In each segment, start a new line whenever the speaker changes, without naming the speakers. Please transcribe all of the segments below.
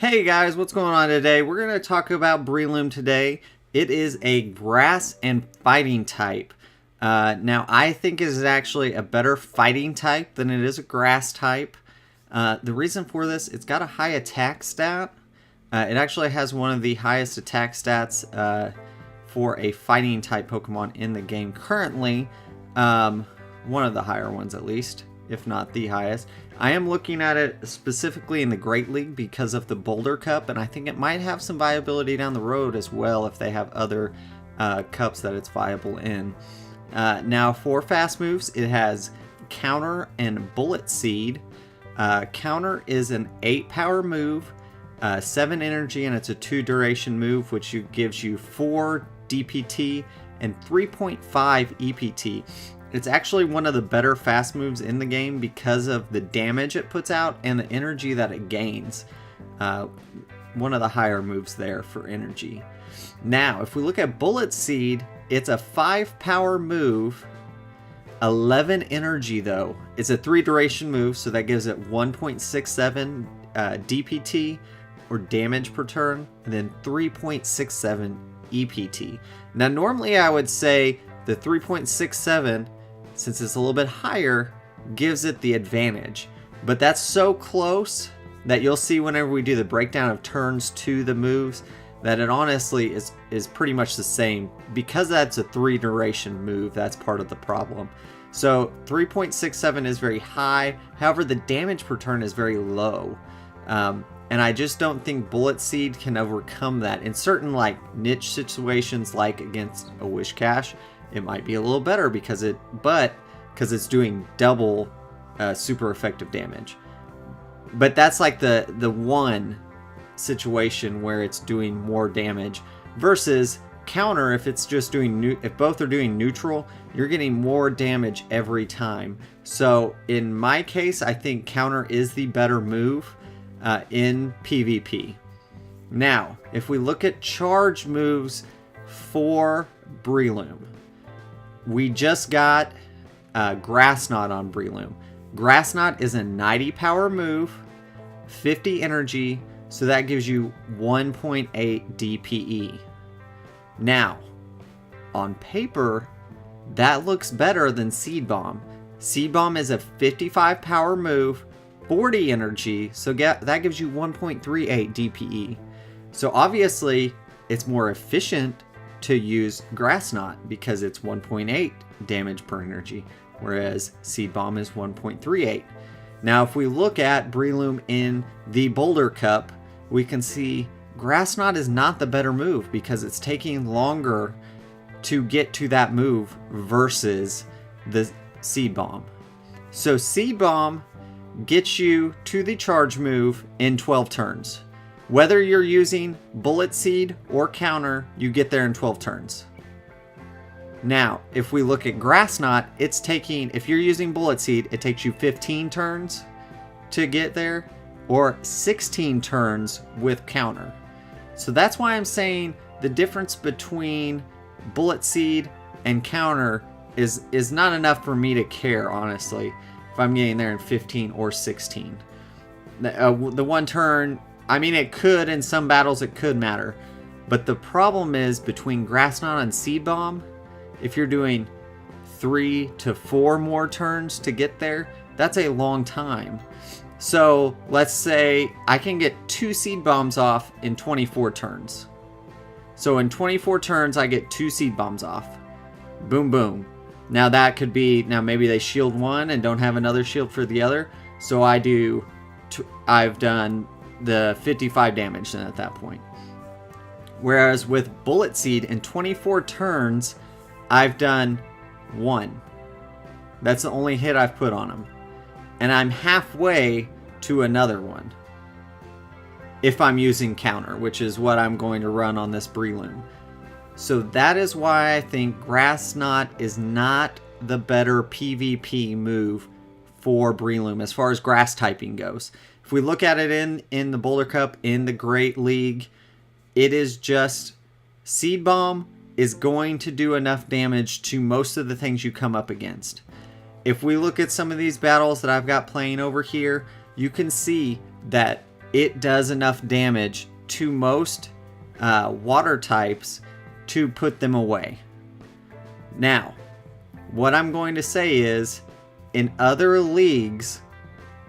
Hey guys, what's going on today? We're going to talk about Breloom today. It is a grass and fighting type. Now, I think it is actually a better fighting type than it is a grass type. The reason for this, it's got a high attack stat. It actually has one of the highest attack stats for a fighting type Pokemon in the game currently. One of the higher ones at least, if not the highest. I am looking at it specifically in the Great League because of the Boulder Cup, and I think it might have some viability down the road as well if they have other cups that it's viable in. Now, for fast moves, it has Counter and Bullet Seed. Counter is an 8 power move, 7 energy, and it's a 2 duration move, which gives you 4 DPT and 3.5 EPT. It's actually one of the better fast moves in the game because of the damage it puts out and the energy that it gains. One of the higher moves there for energy. Now, if we look at Bullet Seed, it's a 5 power move, 11 energy though. It's a 3 duration move, so that gives it 1.67 DPT or damage per turn, and then 3.67 EPT. Now, normally I would say the 3.67, since it's a little bit higher, gives it the advantage. But that's so close that you'll see whenever we do the breakdown of turns to the moves that it honestly is pretty much the same. Because that's a 3 duration move, that's part of the problem. So 3.67 is very high, however the damage per turn is very low. And I just don't think Bullet Seed can overcome that. In certain like niche situations like against a Wishcash, it might be a little better because it's doing double super effective damage. But that's like the one situation where it's doing more damage versus Counter. If it's just doing if both are doing neutral, you're getting more damage every time. So in my case, I think Counter is the better move in PvP. Now, if we look at charge moves for Breloom, we just got Grass Knot on Breloom. Grass Knot is a 90 power move, 50 energy, so that gives you 1.8 DPE. Now, on paper, that looks better than Seed Bomb. Seed Bomb is a 55 power move, 40 energy, so that gives you 1.38 DPE. So obviously, it's more efficient to use Grass Knot because it's 1.8 damage per energy, whereas Seed Bomb is 1.38. Now, if we look at Breloom in the Boulder Cup, we can see Grass Knot is not the better move because it's taking longer to get to that move versus the Seed Bomb. So Seed Bomb gets you to the charge move in 12 turns. Whether you're using Bullet Seed or Counter, you get there in 12 turns. Now, if we look at Grass Knot, it's taking, if you're using Bullet Seed, it takes you 15 turns to get there, or 16 turns with Counter. So that's why I'm saying the difference between Bullet Seed and Counter is not enough for me to care, honestly, if I'm getting there in 15 or 16. The one turn, I mean, it could, in some battles, it could matter. But the problem is between Grass Knot and Seed Bomb, if you're doing 3 to 4 more turns to get there, that's a long time. So let's say I can get 2 Seed Bombs off in 24 turns. So in 24 turns, I get 2 Seed Bombs off. Boom, boom. Now that could be, now maybe they shield one and don't have another shield for the other. So I've done the 55 damage then at that point. Whereas with Bullet Seed in 24 turns, I've done 1. That's the only hit I've put on him. And I'm halfway to another one. If I'm using Counter, which is what I'm going to run on this Breloom. So that is why I think Grass Knot is not the better PvP move for Breloom as far as grass typing goes. If we look at it in the Boulder Cup, in the Great League, it is just Seed Bomb is going to do enough damage to most of the things you come up against. If we look at some of these battles that I've got playing over here, you can see that it does enough damage to most water types to put them away. Now, what I'm going to say is, in other leagues,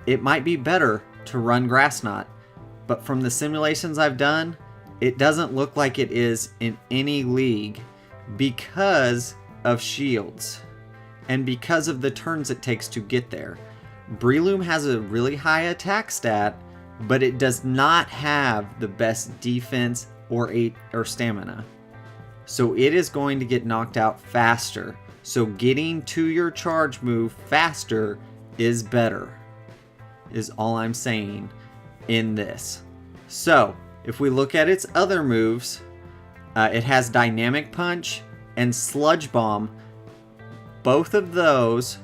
it might be better to run Grass Knot, but from the simulations I've done, it doesn't look like it is in any league because of shields and because of the turns it takes to get there. Breloom has a really high attack stat, but it does not have the best defense or stamina. So it is going to get knocked out faster. So getting to your charge move faster is better, is all I'm saying in this. So if we look at its other moves, it has Dynamic Punch and Sludge Bomb. Both of those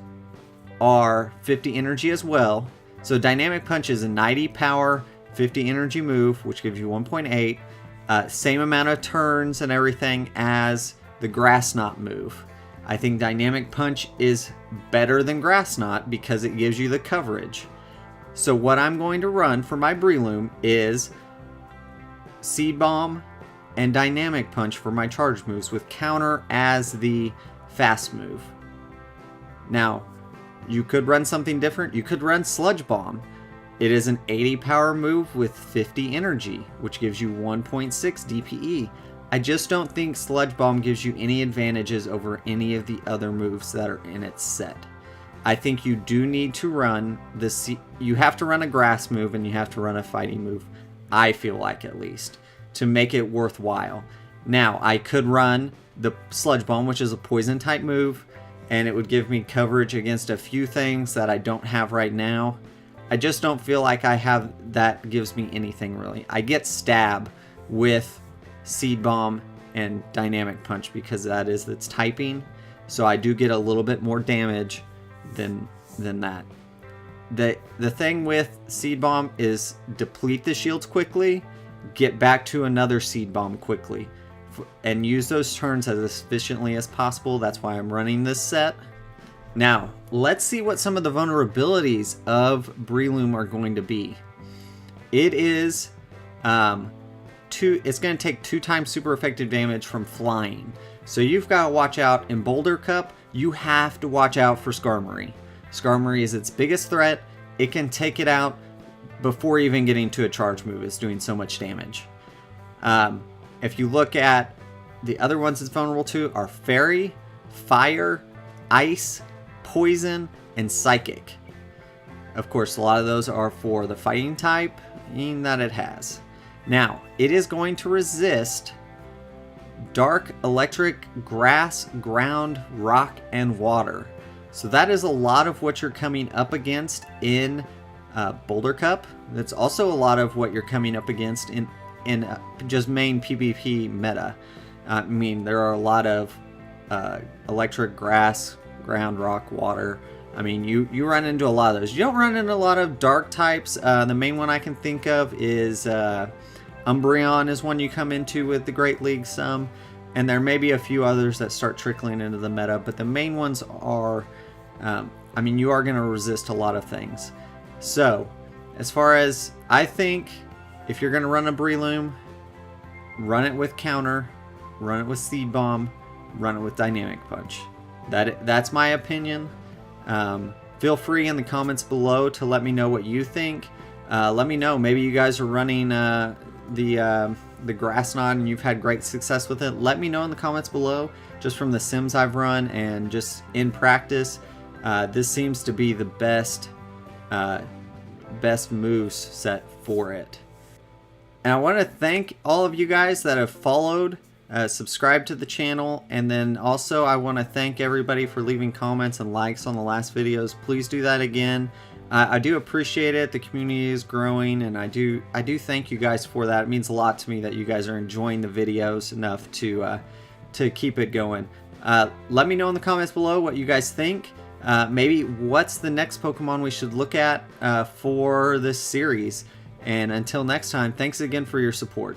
are 50 energy as well. So Dynamic Punch is a 90 power, 50 energy move, which gives you 1.8. Same amount of turns and everything as the Grass Knot move. I think Dynamic Punch is better than Grass Knot because it gives you the coverage. So what I'm going to run for my Breloom is Seed Bomb and Dynamic Punch for my charge moves, with Counter as the fast move. Now, you could run something different. You could run Sludge Bomb. It is an 80 power move with 50 energy, which gives you 1.6 DPE. I just don't think Sludge Bomb gives you any advantages over any of the other moves that are in its set. I think you do need to run you have to run a grass move and you have to run a fighting move, I feel like, at least, to make it worthwhile. Now, I could run the Sludge Bomb, which is a poison type move, and it would give me coverage against a few things that I don't have right now. I just don't feel like that gives me anything really. I get Stab with Seed Bomb and Dynamic Punch because that is its typing, so I do get a little bit more damage than that. The thing with Seed Bomb is deplete the shields quickly, get back to another Seed Bomb quickly, and use those turns as efficiently as possible. That's why I'm running this set. Now, let's see what some of the vulnerabilities of Breloom are going to be. It is it's going to take 2 times super effective damage from flying. So you've got to watch out in Boulder Cup. You have to watch out for Skarmory. Skarmory is its biggest threat. It can take it out before even getting to a charge move. It's doing so much damage. If you look at the other ones it's vulnerable to are Fairy, Fire, Ice, Poison, and Psychic. Of course, a lot of those are for the fighting type that it has. Now, it is going to resist Dark, Electric, Grass, Ground, Rock, and Water. So that is a lot of what you're coming up against in Boulder Cup. That's also a lot of what you're coming up against in just main PvP meta. I mean, there are a lot of Electric, Grass, Ground, Rock, Water. I mean, you run into a lot of those. You don't run into a lot of dark types. The main one I can think of is Umbreon is one you come into with the Great League some. And there may be a few others that start trickling into the meta. But the main ones are, I mean, you are going to resist a lot of things. So, as far as, I think, if you're going to run a Breloom, run it with Counter, run it with Seed Bomb, run it with Dynamic Punch. That's my opinion. Feel free in the comments below to let me know what you think. Let me know, maybe you guys are running the Grass Knot and you've had great success with it. Let me know in the comments below, just from the sims I've run and just in practice. This seems to be the best moves set for it. And I want to thank all of you guys that have followed, subscribed to the channel, and then also I want to thank everybody for leaving comments and likes on the last videos. Please do that again. I do appreciate it. The community is growing, and I do thank you guys for that. It means a lot to me that you guys are enjoying the videos enough to keep it going. Let me know in the comments below what you guys think. Maybe what's the next Pokemon we should look at for this series. And until next time, thanks again for your support.